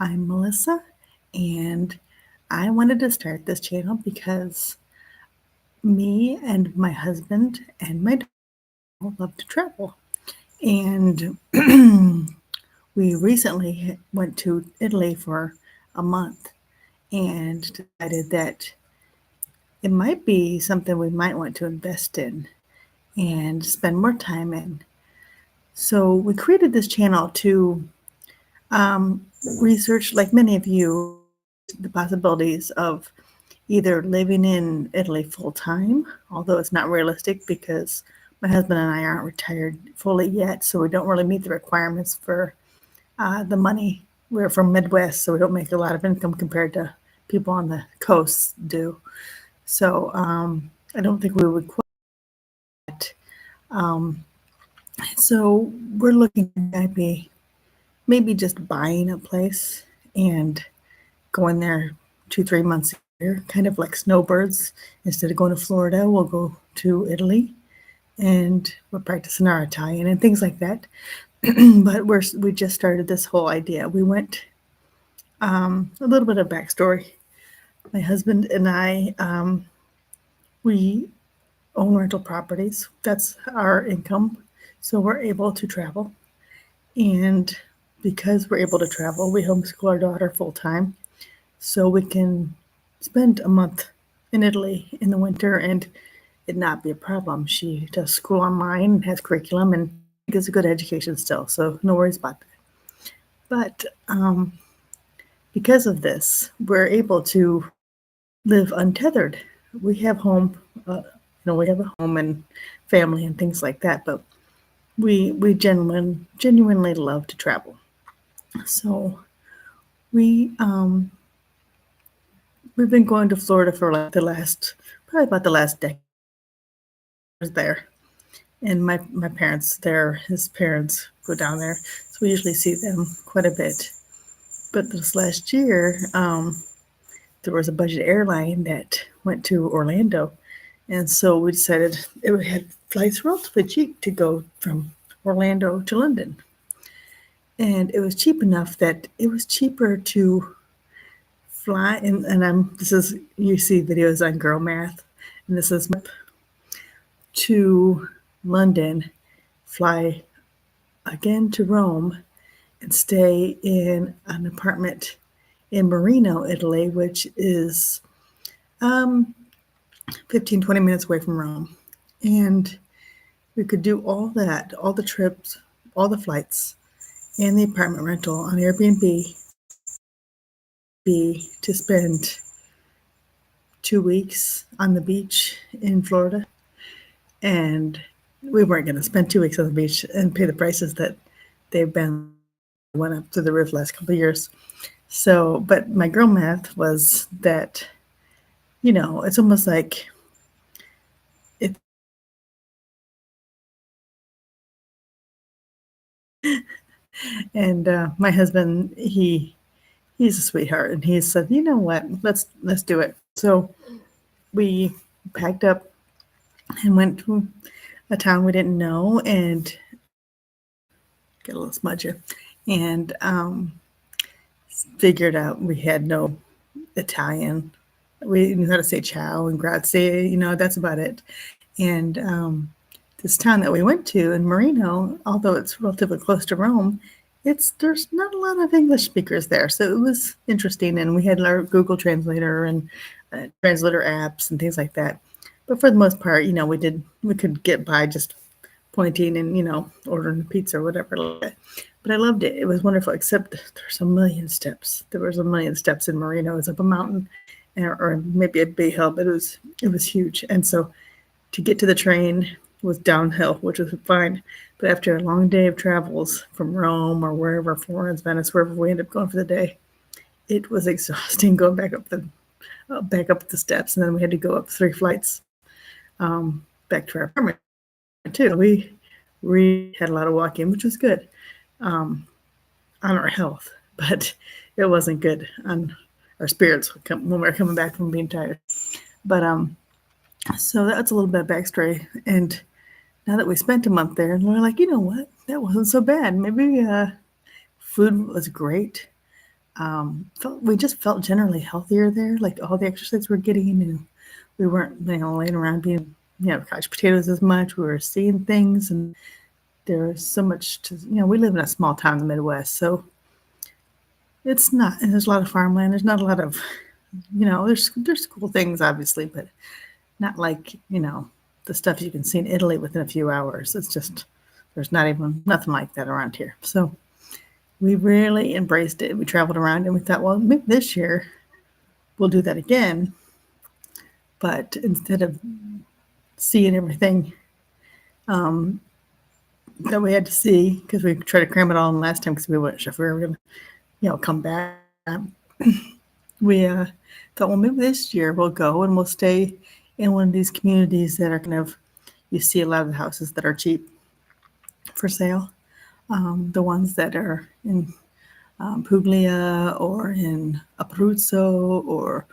I'm Melissa, and I wanted to start this channel because me and my husband and my dog love to travel. And we recently went to Italy for a month and decided that it might be something we might want to invest in and spend more time in. So we created this channel to um, research, like many of you, the possibilities of either living in Italy full time, although it's not realistic because my husband and I aren't retired fully yet, so we don't really meet the requirements for the money. We're from Midwest, so we don't make a lot of income compared to people on the coast do. So I don't think we would quite. Um, so we're looking at maybe just buying a place and going there 2, 3 months a year, kind of like snowbirds. Instead of going to Florida, we'll go to Italy and we're practicing our Italian and things like that. But we just started this whole idea. We went a little bit of backstory. My husband and I, we own rental properties. That's our income, so we're able to travel. And because we're able to travel, we homeschool our daughter full time, so we can spend a month in Italy in the winter and it not be a problem. She does school online, has curriculum, and gets a good education still, so no worries about that. But because of this, we're able to live untethered. We have home, we have a home and family and things like that, but we genuinely love to travel. So we we've been going to Florida for like probably about the last decade. There, and my parents there, his parents go down there, so we usually see them quite a bit. But this last year, there was a budget airline that went to Orlando, and so we decided it had flights relatively cheap to go from Orlando to London, and it was cheap enough that it was cheaper to fly. And this is, you see videos on Girl Math, and this is to London, fly again to Rome, and stay in an apartment in Marino, Italy, which is um, 15, 20 minutes away from Rome. And we could do all that, all the trips, all the flights, and the apartment rental on Airbnb be to spend 2 weeks on the beach in Florida. And we weren't going to spend 2 weeks on the beach and pay the prices that they've been went up to the roof the last couple of years. So, but my girl math was that, it's almost like it. And my husband, he's a sweetheart, and he said, you know what, let's do it. So we packed up and went to a town we didn't know, and get a little smudge here, and figured out we had no Italian. We knew how to say ciao and grazie, that's about it. And this town that we went to in Marino, although it's relatively close to Rome, there's not a lot of English speakers there, so it was interesting. And we had our Google Translator and translator apps and things like that. But for the most part, we could get by just pointing and ordering a pizza or whatever. But I loved it. It was wonderful. Except there's a million steps. There was a million steps in Marino. It was up a mountain, or maybe a big hill, but it was huge. And so to get to the train was downhill, which was fine. But after a long day of travels from Rome or wherever, Florence, Venice, wherever we ended up going for the day, it was exhausting going back up the steps, and then we had to go up 3 flights back to our apartment too. We had a lot of walking, which was good on our health, but it wasn't good on our spirits when we were coming back from being tired. But so that's a little bit of backstory. And now that we spent a month there, we're like, you know what? That wasn't so bad. Maybe food was great, we just felt generally healthier there. Like all the exercise we're getting, and we weren't laying around being couch potatoes as much. We were seeing things, and there's so much to we live in a small town in the Midwest, so it's not. And there's a lot of farmland. There's not a lot of there's cool things obviously, but not like the stuff you can see in Italy within a few hours. It's just there's nothing like that around here. So we really embraced it. We traveled around and we thought, well, maybe this year we'll do that again. But instead of seeing everything that we had to see, because we tried to cram it all in last time because we weren't sure if we were going to, come back. We thought, well, maybe this year we'll go and we'll stay in one of these communities that are you see a lot of the houses that are cheap for sale. The ones that are in Puglia or in Abruzzo or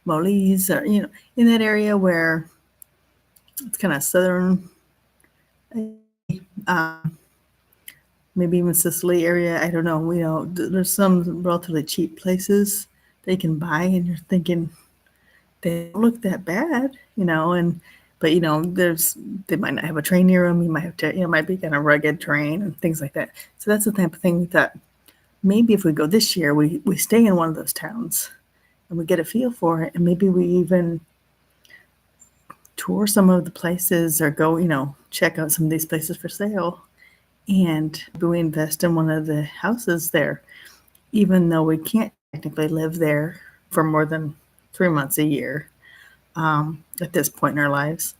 Molise, or in that area where it's kind of southern, maybe even Sicily area. I don't know. There's some relatively cheap places they can buy, and you're thinking they don't look that bad, but they might not have a train near them. You might have to, might be kind of rugged terrain and things like that. So that's the type of thing we thought maybe if we go this year, we stay in one of those towns and we get a feel for it, and maybe we even tour some of the places or go, check out some of these places for sale, and we invest in one of the houses there, even though we can't technically live there for more than 3 months a year at this point in our lives.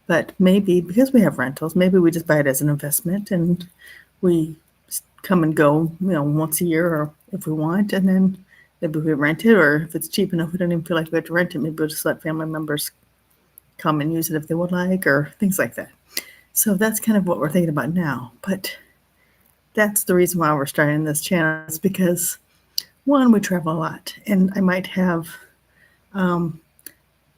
But maybe because we have rentals, maybe we just buy it as an investment and we come and go, once a year or if we want, and then maybe we rent it, or if it's cheap enough we don't even feel like we have to rent it, maybe we'll just let family members come and use it if they would like, or things like that. So that's kind of what we're thinking about now. But that's the reason why we're starting this channel, is because one, we travel a lot, and I might have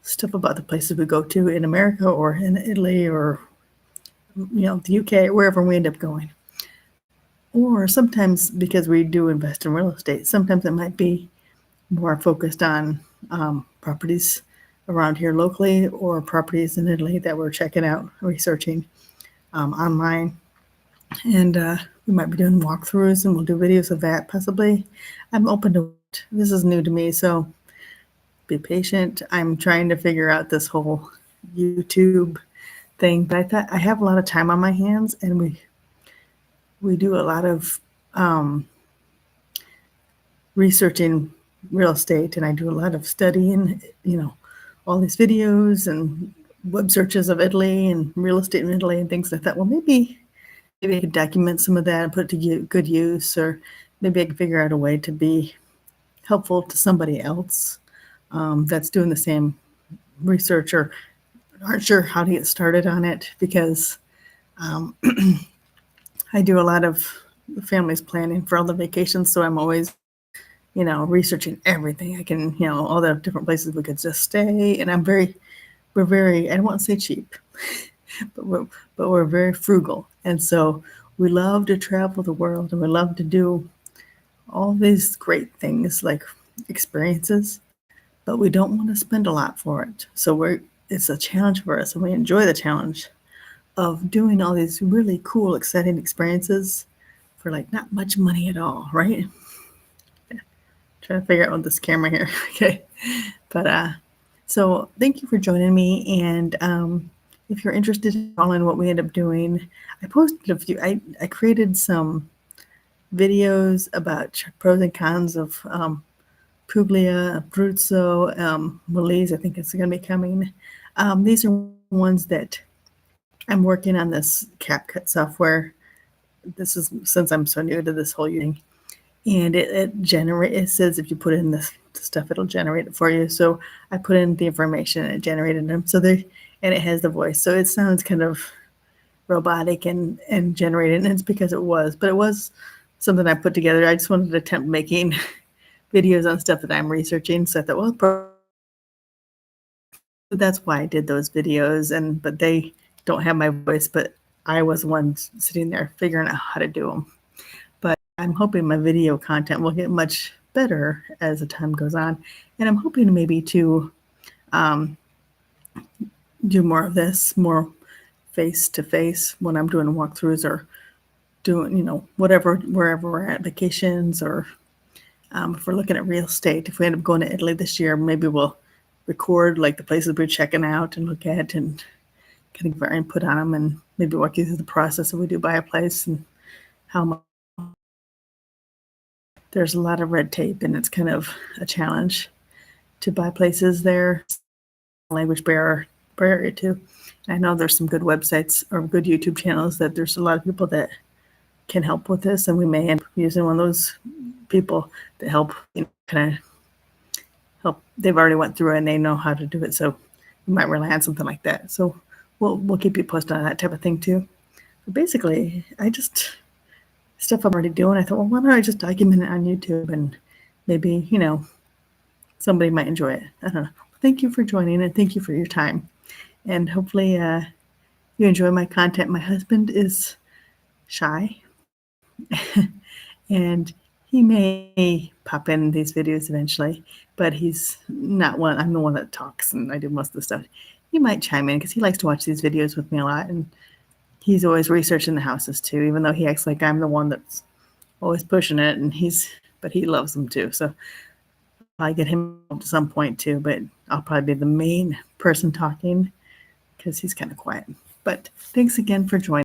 stuff about the places we go to in America or in Italy or the UK or wherever we end up going. Or sometimes, because we do invest in real estate, sometimes it might be more focused on properties around here locally or properties in Italy that we're checking out, researching online. And we might be doing walkthroughs, and we'll do videos of that possibly. I'm open to it. This is new to me, so be patient. I'm trying to figure out this whole YouTube thing, but I thought I have a lot of time on my hands, and we do a lot of researching real estate, and I do a lot of studying, all these videos and web searches of Italy and real estate in Italy and things like that. Well, maybe I could document some of that and put it to good use, or maybe I can figure out a way to be helpful to somebody else that's doing the same research or aren't sure how to get started on it, because I do a lot of families planning for all the vacations, so I'm always researching everything I can, all the different places we could just stay. And we're very, I don't want to say cheap, but we're very frugal. And so we love to travel the world, and we love to do all these great things like experiences, but we don't want to spend a lot for it. So it's a challenge for us, and we enjoy the challenge of doing all these really cool, exciting experiences for like not much money at all, right? Trying to figure out with this camera here. Okay. But so thank you for joining me. And if you're interested in following what we end up doing, I posted a few, I created some videos about pros and cons of Puglia, Abruzzo, Molise, I think it's going to be coming. These are ones that I'm working on, this CapCut software. This is since I'm so new to this whole thing. And it says if you put in this stuff, it'll generate it for you. So I put in the information and it generated them. And it has the voice. So it sounds kind of robotic and generated. And it's because it was something I put together. I just wanted to attempt making videos on stuff that I'm researching. So I thought, well, that's why I did those videos. But they don't have my voice, but I was one sitting there figuring out how to do them. But I'm hoping my video content will get much better as the time goes on. And I'm hoping maybe to do more of this, more face-to-face when I'm doing walkthroughs or doing, whatever, wherever we're at, vacations, or if we're looking at real estate. If we end up going to Italy this year, maybe we'll record like the places we're checking out and look at and kind of give our input on them, and maybe walk you through the process if we do buy a place and how much. There's a lot of red tape, and it's kind of a challenge to buy places there. Language barrier too. I know there's some good websites or good YouTube channels that there's a lot of people that can help with this, and we may end up using one of those people to help, kind of help. They've already went through it and they know how to do it, so we might rely on something like that. So we'll keep you posted on that type of thing too. But basically, stuff I'm already doing, I thought, well, why don't I just document it on YouTube, and maybe, somebody might enjoy it. I don't know. Thank you for joining, and thank you for your time. And hopefully you enjoy my content. My husband is shy, and he may pop in these videos eventually, but he's not one. I'm the one that talks, and I do most of the stuff. He might chime in because he likes to watch these videos with me a lot, and he's always researching the houses too, even though he acts like I'm the one that's always pushing it, but he loves them too. So I'll get him at some point too, but I'll probably be the main person talking because he's kind of quiet. But thanks again for joining.